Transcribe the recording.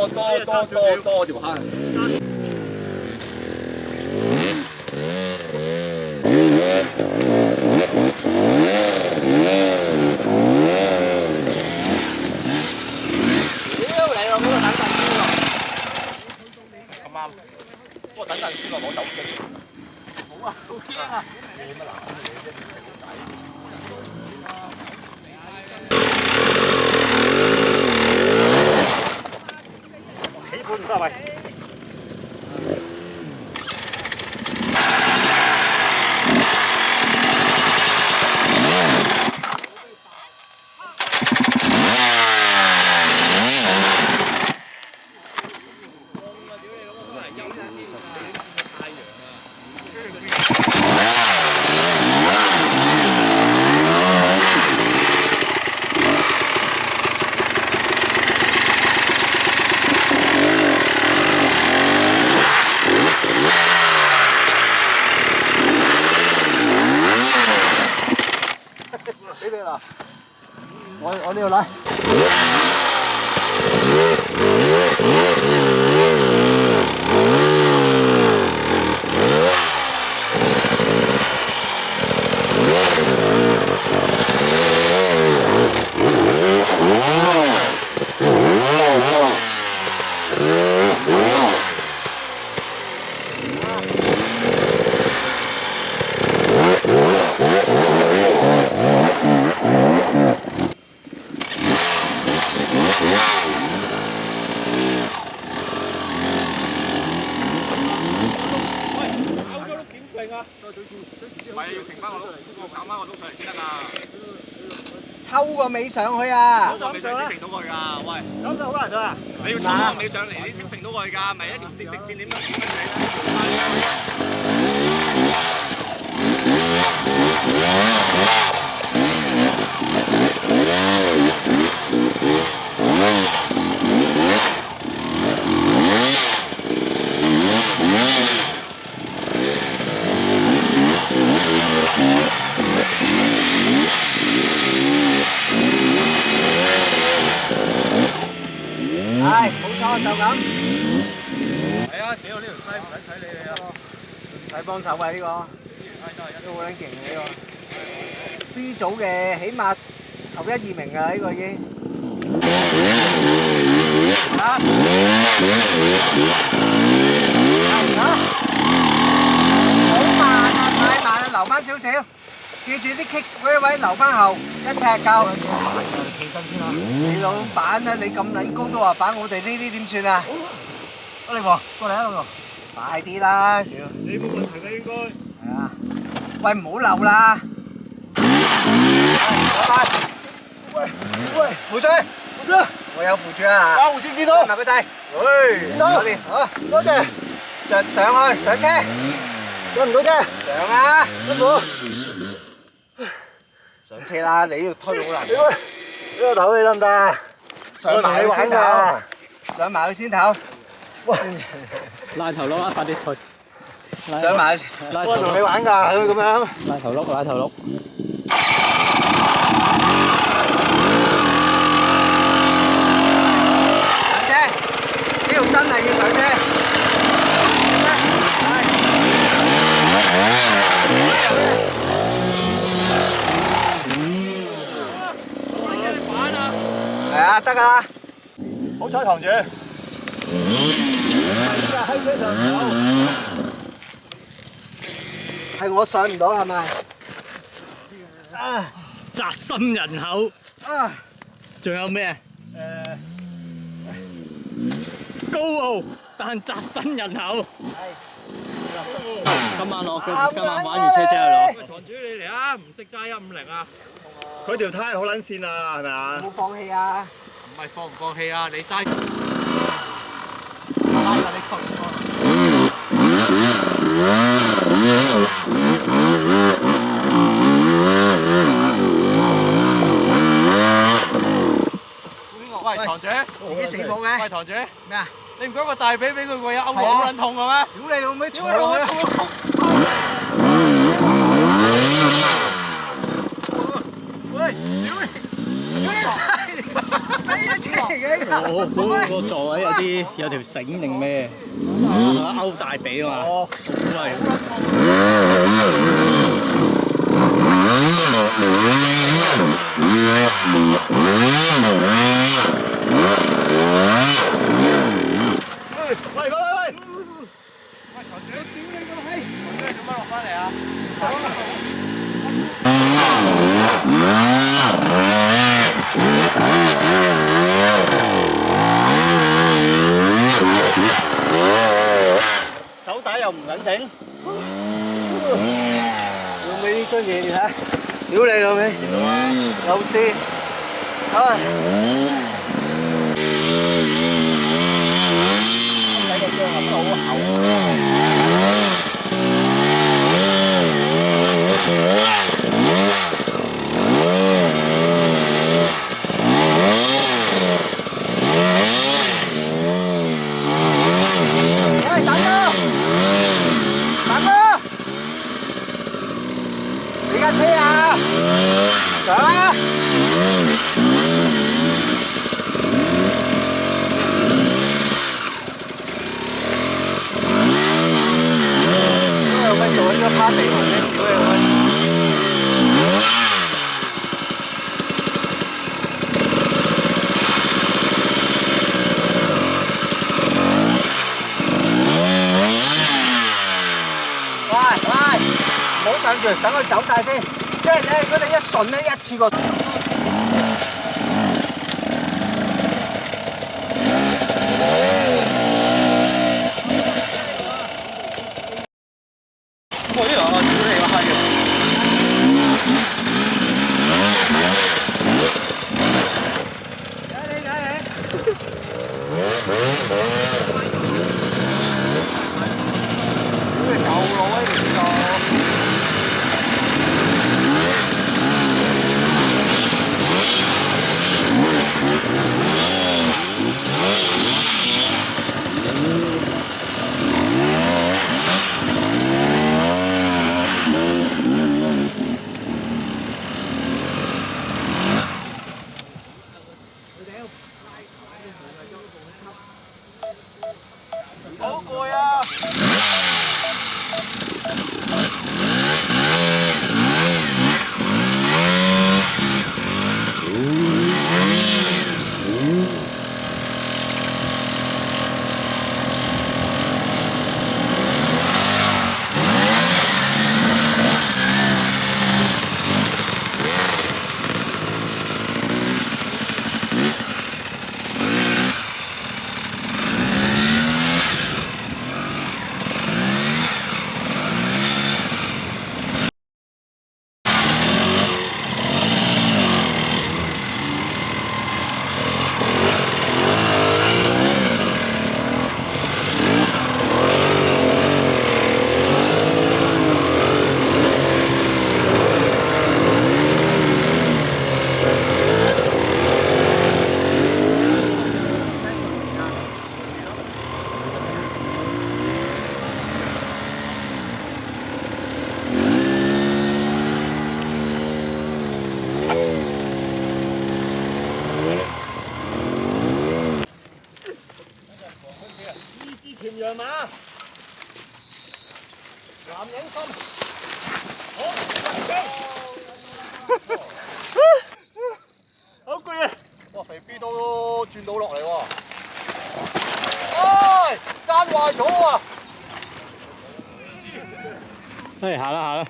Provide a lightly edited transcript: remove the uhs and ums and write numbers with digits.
多條坑。屌你老母個等陣先喎！咁啱，不過等陣先喎，攞手機。好啊，好驚啊！起盤唔得喂。俾你啦，我呢度嚟。唔係要停翻個碌，減翻個碌上嚟先得㗎。抽個尾上去啊！抽個尾上先停到佢㗎，喂！咁就好難做啊！你要抽個尾上嚟，你先停到佢㗎，咪一條直線點樣點樣係，冇錯就咁。係啊，屌呢條梯唔使睇你啊！唔使幫手啊呢個，都好撚勁呢個。B 組嘅起碼頭1、2名㗎呢個已經。嚇！好慢啊！太慢啦，留翻少少。記住啲棘嗰啲位留翻後，1尺夠。企身先啦！你老闆啊，你咁撚高都話反我哋呢啲點算啊？阿力王，過嚟啊，老豆！快啲啦！屌！你冇問題㗎應該。係啊！喂，唔好漏啦！喂，扶住！我有扶住啊！啊，扶住見到！埋個掣。喂，搞掂，好，多謝。着上去，上車。上唔到車。上啊！辛苦。上車啦！你要推好難。呢個頭你得唔得啊？上埋佢先頭，上埋佢先頭。喂，拉頭碌啊！快啲推。上埋。我同你玩㗎，咁樣。拉頭碌，拉頭碌。上車，呢度真係要上車。係啊，得㗎啦。好彩堂主。喺車上唔到。係我上唔到係咪？啊！宅心人口。啊！仲有咩？高傲但宅心人口。係。今晚玩完車之後攞。堂主你嚟啊！唔識揸150啊！佢條胎好撚線啊，係咪啊？有冇放棄啊？唔係放唔放棄啊！你揸。拉㗎你確認喎。喂，堂主，自己死火嘅。喂，堂主，咩啊？你唔講個大髀俾佢個有勾好撚痛嘅咩？屌你老味，坐落去。喂，屌你！哎呀，車！我估個座位有條繩定咩？勾大髀啊嘛。我估係。喂！做乜落翻嚟啊？手帶又唔撚整。老味呢樽嘢你睇，屌你老味，有絲，唉。睇個張合得好厚。喂，大哥，大哥，你架車啊？上啊！有乜做呢個趴地盤咧？屌你老味！喂，唔好上住，等佢走晒先。即係咧，如果你一順咧，一次過。我呢兩個屌你個閪嘅！好攰啊！甜羊馬，男人心，好攰啊！哇，肥 B 都轉到落嚟喎，唉，爭壞咗啊！行啦行啦。